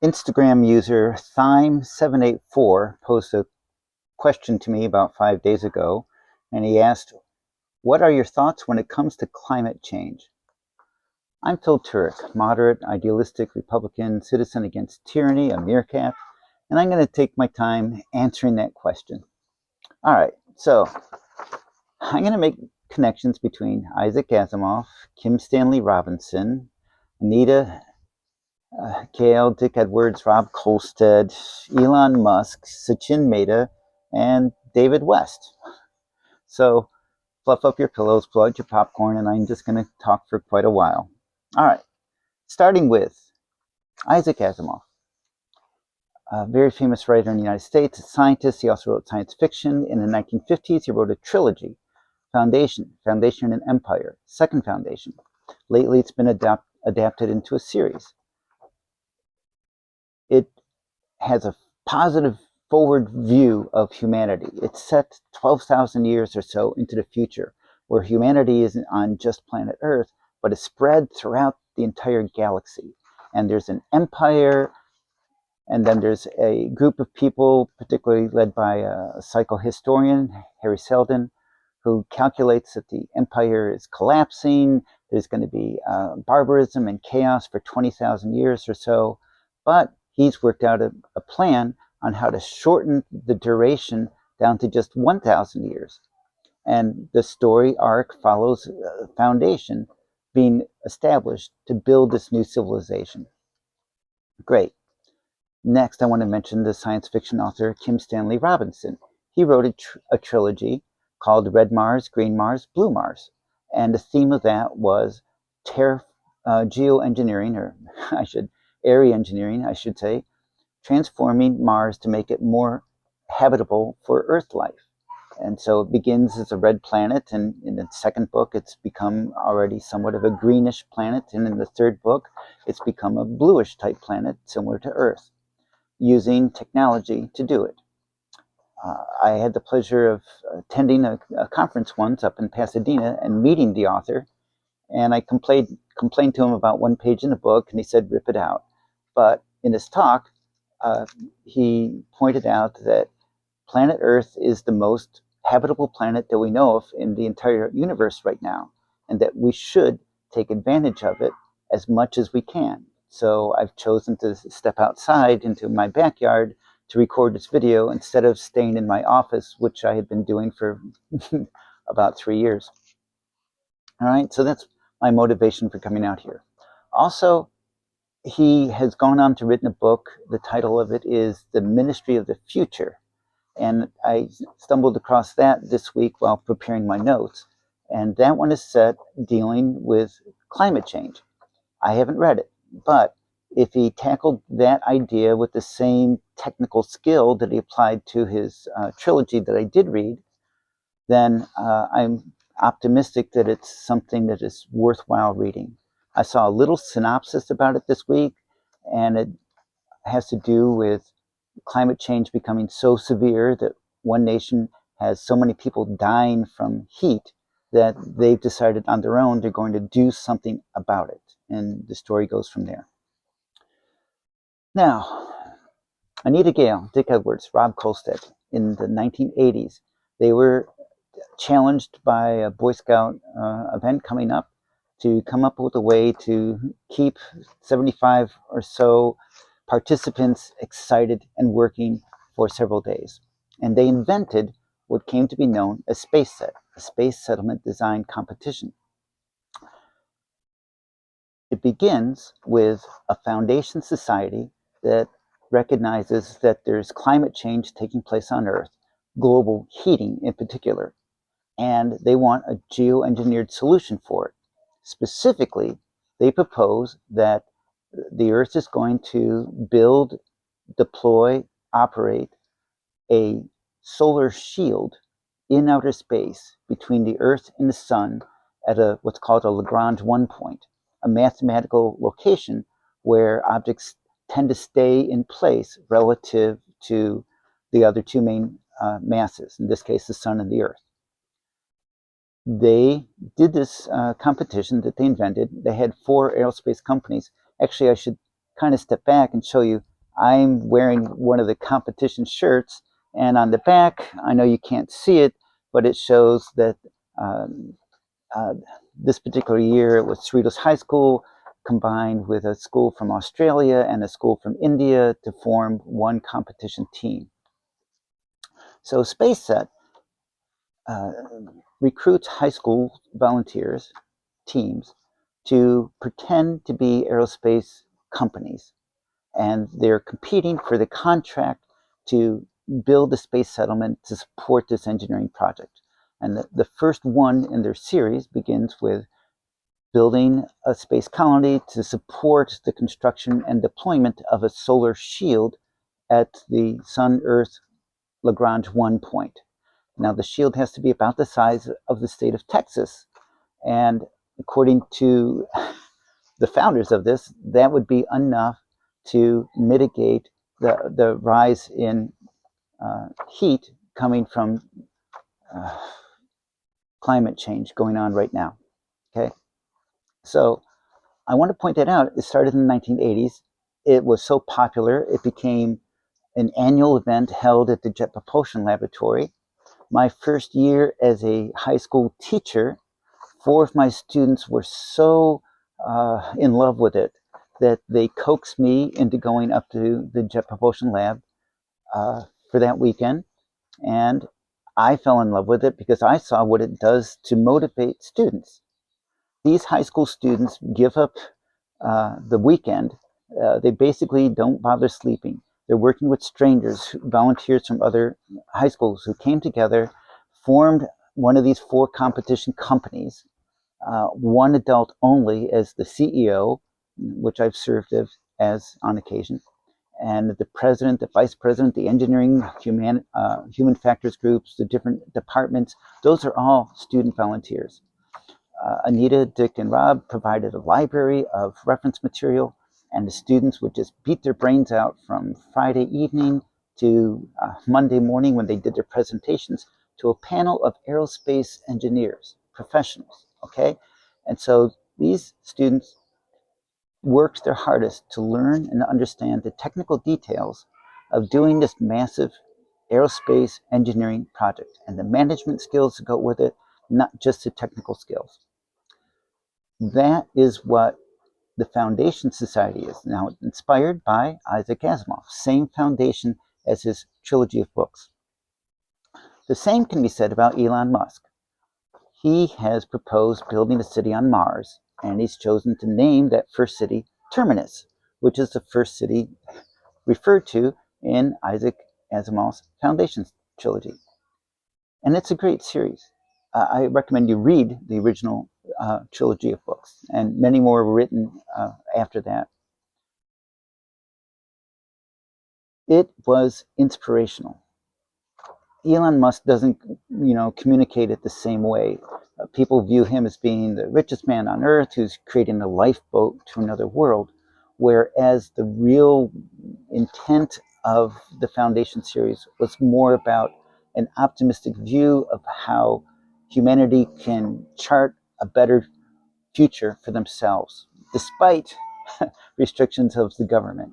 Instagram user Thyme784 posted a question to me about 5 days ago, and he asked, "What are your thoughts when it comes to climate change?" I'm Phil Turek, moderate, idealistic Republican, citizen against tyranny, a meerkat, and I'm going to take my time answering that question. All right, so I'm going to make connections between Isaac Asimov, Kim Stanley Robinson, Anita Gale, Dick Edwards, Rob Kolstad, Elon Musk, Sachin Mehta, and David West. So fluff up your pillows, pull out your popcorn, and I'm just going to talk for quite a while. All right, starting with Isaac Asimov, a very famous writer in the United States, a scientist. He also wrote science fiction. In the 1950s, he wrote a trilogy, Foundation and Empire, Second Foundation. Lately, it's been adapted into a series. It has a positive forward view of humanity. It's set 12,000 years or so into the future, where humanity isn't on just planet Earth, but is spread throughout the entire galaxy. And there's an empire, and then there's a group of people, particularly led by a psychohistorian, Harry Seldon, who calculates that the empire is collapsing. There's going to be barbarism and chaos for 20,000 years or so. But he's worked out a plan on how to shorten the duration down to just 1,000 years. And the story arc follows a foundation being established to build this new civilization. Great. Next, I want to mention the science fiction author Kim Stanley Robinson. He wrote a trilogy called Red Mars, Green Mars, Blue Mars. And the theme of that was geoengineering, or area engineering, I should say, transforming Mars to make it more habitable for Earth life. And so it begins as a red planet, and in the second book, it's become already somewhat of a greenish planet. And in the third book, it's become a bluish type planet, similar to Earth, using technology to do it. I had the pleasure of attending a conference once up in Pasadena and meeting the author, and I complained to him about one page in the book, and he said, "Rip it out." But in his talk, he pointed out that planet Earth is the most habitable planet that we know of in the entire universe right now, and that we should take advantage of it as much as we can. So I've chosen to step outside into my backyard to record this video instead of staying in my office, which I had been doing for about 3 years. All right, so that's my motivation for coming out here. Also, he has gone on to written a book. The title of it is The Ministry of the Future. And I stumbled across that this week while preparing my notes. And that one is set dealing with climate change. I haven't read it, but if he tackled that idea with the same technical skill that he applied to his trilogy that I did read, then I'm optimistic that it's something that is worthwhile reading. I saw a little synopsis about it this week, and it has to do with climate change becoming so severe that one nation has so many people dying from heat that they've decided on their own they're going to do something about it. And the story goes from there. Now, Anita Gale, Dick Edwards, Rob Kolstad, in the 1980s, they were challenged by a Boy Scout event coming up to come up with a way to keep 75 or so participants excited and working for several days. And they invented what came to be known as Space Set, a space settlement design competition. It begins with a foundation society that recognizes that there's climate change taking place on Earth, global heating in particular, and they want a geoengineered solution for it. Specifically, they propose that the Earth is going to build, deploy, operate a solar shield in outer space between the Earth and the Sun at what's called a Lagrange 1 point, a mathematical location where objects tend to stay in place relative to the other two main masses, in this case, the Sun and the Earth. They did this competition that they invented. They had 4 aerospace companies. Actually, I should kind of step back and show you I'm wearing one of the competition shirts, and on the back, I know you can't see it, but it shows that um, uh, this particular year it was Cerritos High School combined with a school from Australia and a school from India to form one competition team. So SpaceSet uh, recruits high school volunteers, teams, to pretend to be aerospace companies. And they're competing for the contract to build a space settlement to support this engineering project. And the first one in their series begins with building a space colony to support the construction and deployment of a solar shield at the Sun-Earth Lagrange 1 point. Now, the shield has to be about the size of the state of Texas. And according to the founders of this, that would be enough to mitigate the rise in heat coming from uh, climate change going on right now. Okay, so I want to point that out. It started in the 1980s. It was so popular, it became an annual event held at the Jet Propulsion Laboratory. My first year as a high school teacher, 4 of my students were so in love with it that they coaxed me into going up to the Jet Propulsion Lab for that weekend. And I fell in love with it because I saw what it does to motivate students. These high school students give up the weekend. They basically don't bother sleeping. They're working with strangers, volunteers from other high schools who came together, formed one of these 4 competition companies, one adult only as the CEO, which I've served as on occasion, and the president, the vice president, the engineering, human factors groups, the different departments, those are all student volunteers. Anita, Dick, and Rob provided a library of reference material, and the students would just beat their brains out from Friday evening to Monday morning when they did their presentations to a panel of aerospace engineers, professionals, okay? And so these students worked their hardest to learn and understand the technical details of doing this massive aerospace engineering project and the management skills that go with it, not just the technical skills. That is what the Foundation Society is now, inspired by Isaac Asimov, same foundation as his trilogy of books. The same can be said about Elon Musk. He has proposed building a city on Mars, and he's chosen to name that first city Terminus, which is the first city referred to in Isaac Asimov's Foundation trilogy. And it's a great series. I recommend you read the original trilogy of books, and many more were written after that. It was inspirational. Elon Musk doesn't, communicate it the same way. People view him as being the richest man on earth who's creating a lifeboat to another world, whereas the real intent of the Foundation series was more about an optimistic view of how humanity can chart a better future for themselves, despite restrictions of the government.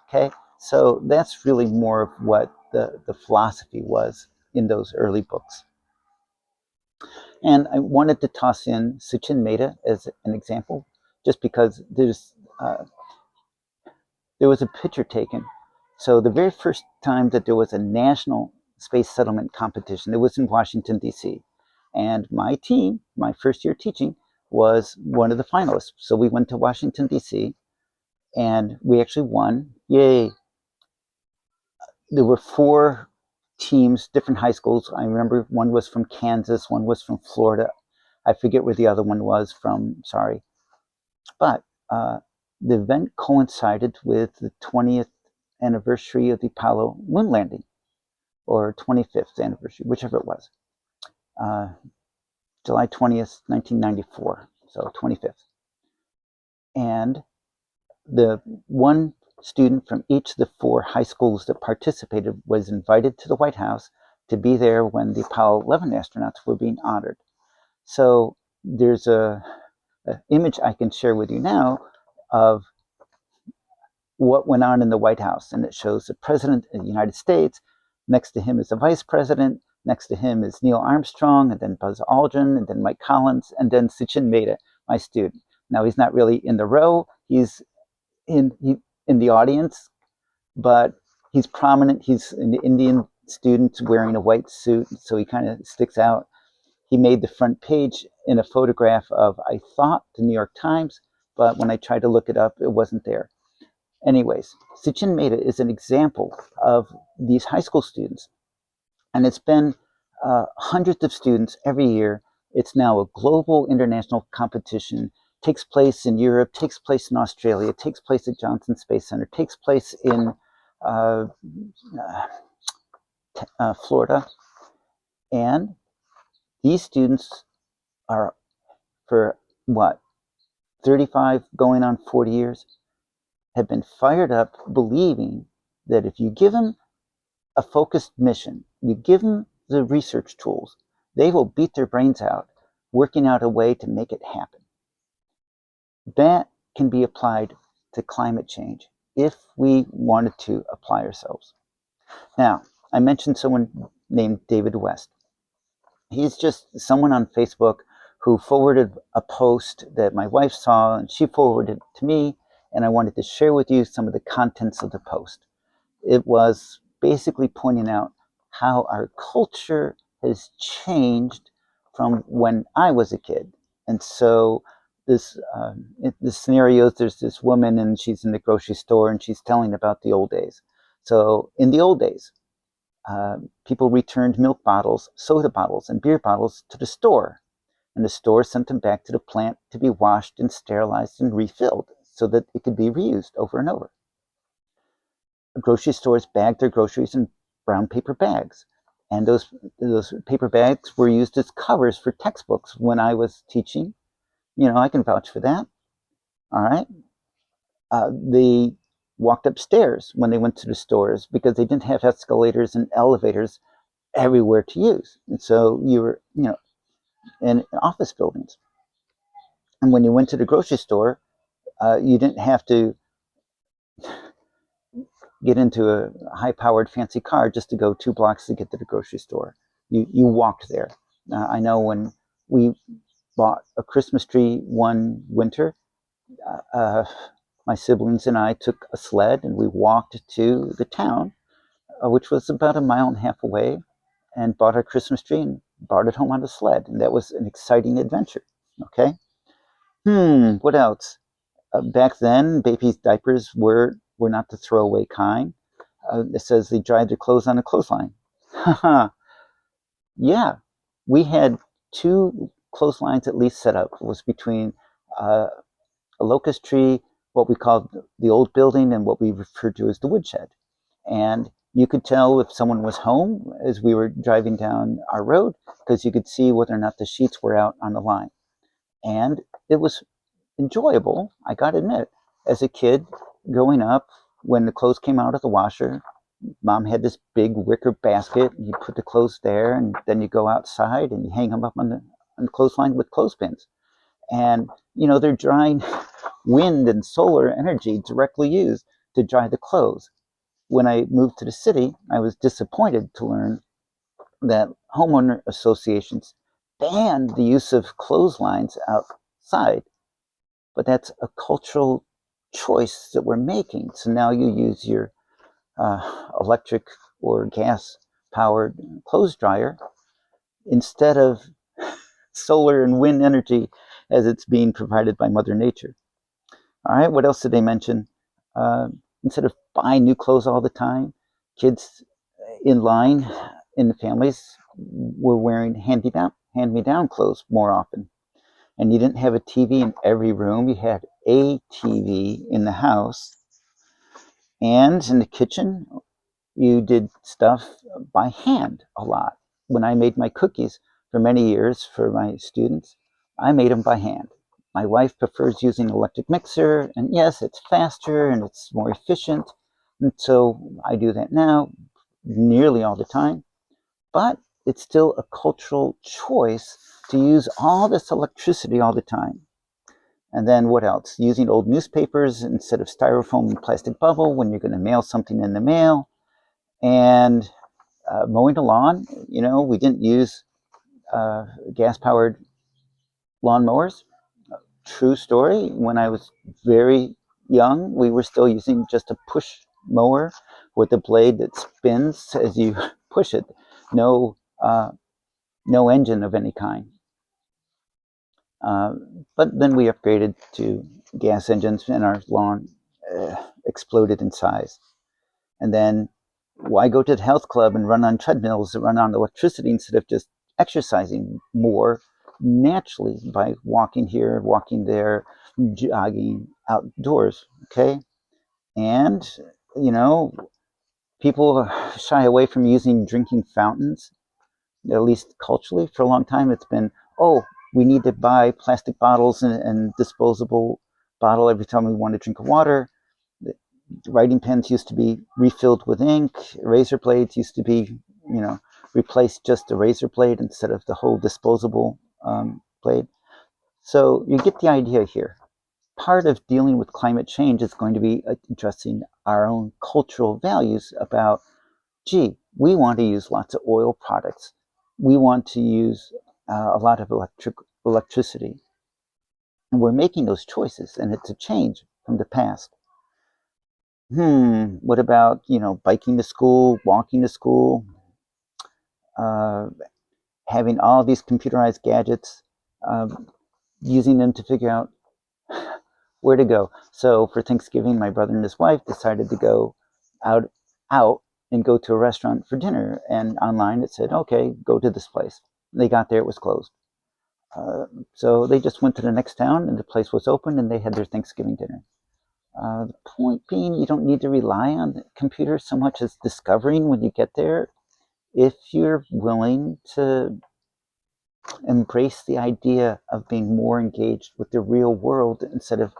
Okay, so that's really more of what the philosophy was in those early books. And I wanted to toss in Sachin Mehta as an example, just because there was a picture taken. So the very first time that there was a national space settlement competition, it was in Washington, D.C. And my team, my first year teaching, was one of the finalists. So we went to Washington, D.C., and we actually won. Yay. There were 4 teams, different high schools. I remember one was from Kansas, one was from Florida. I forget where the other one was from, sorry. But the event coincided with the 20th anniversary of the Apollo moon landing, or 25th anniversary, whichever it was. July 20th, 1994, so 25th. And the one student from each of the 4 high schools that participated was invited to the White House to be there when the Apollo 11 astronauts were being honored. So there's a image I can share with you now of what went on in the White House. And it shows the President of the United States. Next to him is the Vice President. Next to him is Neil Armstrong, and then Buzz Aldrin, and then Mike Collins, and then Sachin Mehta, my student. Now, he's not really in the row. He's in the audience, but he's prominent. He's an Indian student wearing a white suit, so he kind of sticks out. He made the front page in a photograph of, I thought, the New York Times, but when I tried to look it up, it wasn't there. Anyways, Sachin Mehta is an example of these high school students, and it's been hundreds of students every year. It's now a global international competition. Takes place in Europe, takes place in Australia, takes place at Johnson Space Center, takes place in Florida. And these students are, for what, 35 going on 40 years, have been fired up believing that if you give them a focused mission, you give them the research tools, they will beat their brains out working out a way to make it happen. That can be applied to climate change if we wanted to apply ourselves. Now, I mentioned someone named David West. He's just someone on Facebook who forwarded a post that my wife saw, and she forwarded it to me, and I wanted to share with you some of the contents of the post. It was basically pointing out how our culture has changed from when I was a kid. And so this scenario, there's this woman and she's in the grocery store and she's telling about the old days. So in the old days, people returned milk bottles, soda bottles, and beer bottles to the store. And the store sent them back to the plant to be washed and sterilized and refilled so that it could be reused over and over. Grocery stores bagged their groceries in brown paper bags. And those paper bags were used as covers for textbooks when I was teaching. You know, I can vouch for that. All right. They walked upstairs when they went to the stores because they didn't have escalators and elevators everywhere to use. And so you were, in office buildings. And when you went to the grocery store, you didn't have to get into a high-powered fancy car just to go 2 blocks to get to the grocery store. You walked there. I know when we bought a Christmas tree one winter, my siblings and I took a sled and we walked to the town, which was about 1.5 miles away, and bought our Christmas tree and brought it home on a sled. And that was an exciting adventure. Okay. What else? Back then, babies' diapers were not the throwaway kind. It says they dried their clothes on a clothesline. Yeah, we had 2 clotheslines at least set up. It was between a locust tree, what we called the old building, and what we referred to as the woodshed. And you could tell if someone was home as we were driving down our road because you could see whether or not the sheets were out on the line. And it was enjoyable, I gotta admit. As a kid growing up, when the clothes came out of the washer, Mom had this big wicker basket, and you put the clothes there, and then you go outside and you hang them up on the clothesline with clothespins. And, they're drying wind and solar energy directly used to dry the clothes. When I moved to the city, I was disappointed to learn that homeowner associations banned the use of clotheslines outside. But that's a cultural choice that we're making. So now you use your electric or gas-powered clothes dryer instead of solar and wind energy as it's being provided by Mother Nature. All right, what else did they mention? Instead of buying new clothes all the time, kids in line in the families were wearing hand-me-down clothes more often. And you didn't have a TV in every room. You had a TV in the house. And in the kitchen, you did stuff by hand a lot. When I made my cookies for many years for my students, I made them by hand. My wife prefers using an electric mixer, and yes, it's faster and it's more efficient. And so I do that now nearly all the time. But it's still a cultural choice to use all this electricity all the time. And then what else? Using old newspapers instead of styrofoam and plastic bubble when you're going to mail something in the mail. And mowing the lawn. We didn't use gas-powered lawnmowers. True story. When I was very young, we were still using just a push mower with a blade that spins as you push it. No, no engine of any kind. But then we upgraded to gas engines, and our lawn exploded in size. And then why go to the health club and run on treadmills that run on electricity instead of just exercising more naturally by walking here, walking there, jogging outdoors? Okay. And, you know, people shy away from using drinking fountains, at least culturally. For a long time, it's been, oh, we need to buy plastic bottles and disposable bottle every time we want to drink water. Writing pens used to be refilled with ink. Razor blades used to be, replace just the razor blade instead of the whole disposable blade. So you get the idea here. Part of dealing with climate change is going to be addressing our own cultural values about, gee, we want to use lots of oil products. We want to use a lot of electricity. And we're making those choices, and it's a change from the past. What about, biking to school, walking to school, uh, having all these computerized gadgets, using them to figure out where to go. So for Thanksgiving, my brother and his wife decided to go out and go to a restaurant for dinner. And online it said, okay, go to this place. They got there, it was closed. So they just went to the next town, and the place was open, and they had their Thanksgiving dinner. The point being, you don't need to rely on the computer so much as discovering when you get there. If you're willing to embrace the idea of being more engaged with the real world instead of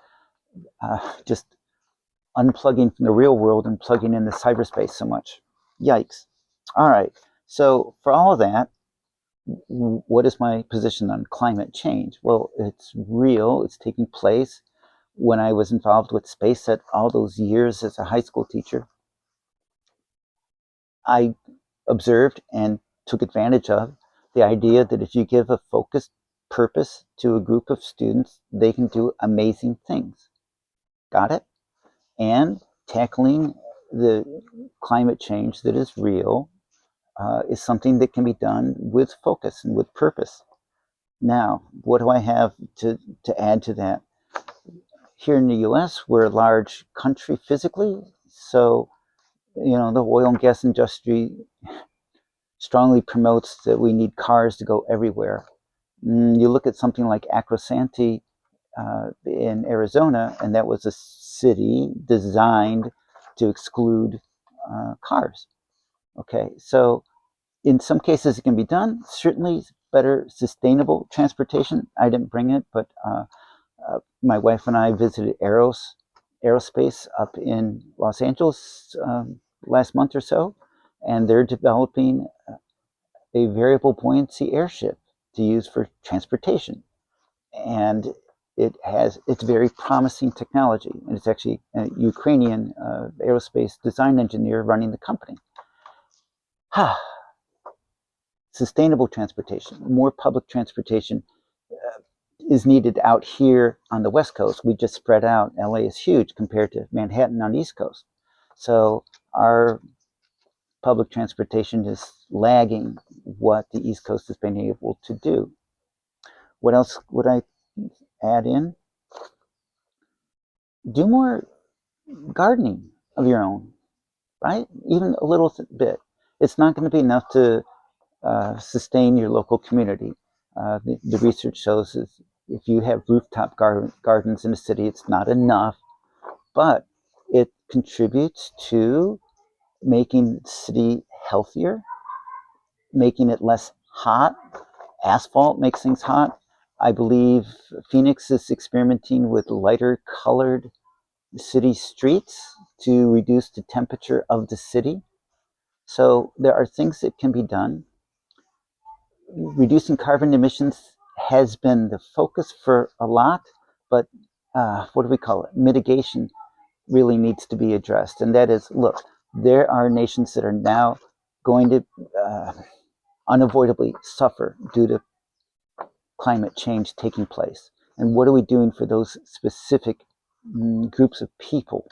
just unplugging from the real world and plugging into cyberspace so much. Yikes. All right. So, for all of that, what is my position on climate change? Well, it's real, it's taking place. When I was involved with space at all those years as a high school teacher, I observed and took advantage of the idea that if you give a focused purpose to a group of students, they can do amazing things. Got it? And tackling the climate change that is real is something that can be done with focus and with purpose. Now, what do I have to add to that? Here in the US, we're a large country physically, so the oil and gas industry strongly promotes that we need cars to go everywhere. You look at something like Acrosanti in Arizona, and that was a city designed to exclude cars. Okay, so in some cases it can be done. Certainly better sustainable transportation. I didn't bring it, but my wife and I visited Aerospace up in Los Angeles last month or so, and they're developing a variable buoyancy airship to use for transportation. And it's very promising technology, and it's actually a Ukrainian aerospace design engineer running the company. Sustainable transportation, more public transportation is needed out here on the West Coast. We just spread out. LA is huge compared to Manhattan on the East Coast. So our public transportation is lagging what the East Coast has been able to do. What else would I add in? Do more gardening of your own, right? Even a little bit. It's not going to be enough to sustain your local community. The research shows is if you have rooftop gardens in a city, it's not enough, but it contributes to making the city healthier, making it less hot. Asphalt makes things hot. I believe Phoenix is experimenting with lighter colored city streets to reduce the temperature of the city. So there are things that can be done. Reducing carbon emissions has been the focus for a lot, But what do we call it? Mitigation really needs to be addressed. And that is, look, there are nations that are now going to unavoidably suffer due to climate change taking place. And what are we doing for those specific groups of people,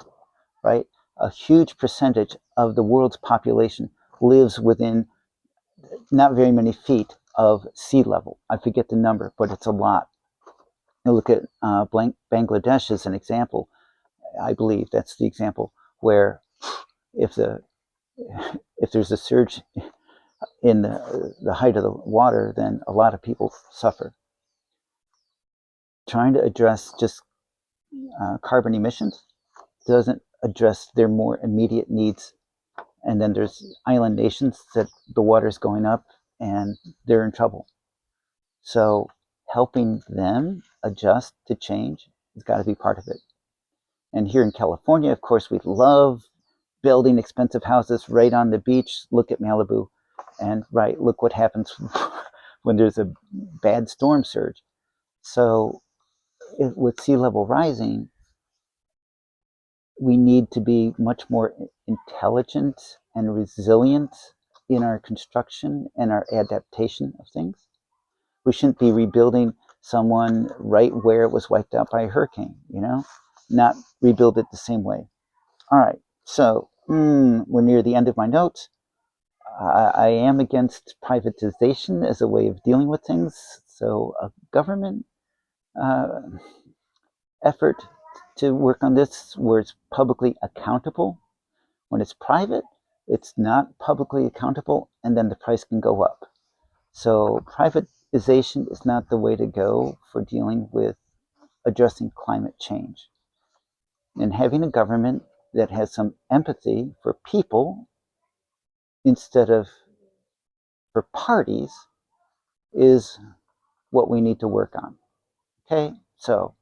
right? A huge percentage of the world's population lives within not very many feet of sea level. I forget the number, but it's a lot. You look at Bangladesh as an example. I believe that's the example where if there's a surge in the height of the water, then a lot of people suffer. Trying to address just carbon emissions doesn't address their more immediate needs. And then there's island nations that the water's going up and they're in trouble. So helping them adjust to change has got to be part of it. And here in California, of course, we love building expensive houses right on the beach. Look at Malibu. And right, look what happens when there's a bad storm surge. So with sea level rising, we need to be much more intelligent and resilient in our construction and our adaptation of things. We shouldn't be rebuilding someone right where it was wiped out by a hurricane, not rebuild it the same way. All right, so we're near the end of my notes. I am against privatization as a way of dealing with things. So a government effort to work on this where it's publicly accountable. When it's private, it's not publicly accountable, and then the price can go up. So privatization is not the way to go for dealing with addressing climate change. And having a government that has some empathy for people instead of for parties is what we need to work on. Okay, so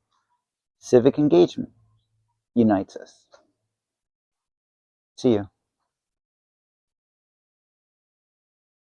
civic engagement unites us. See you.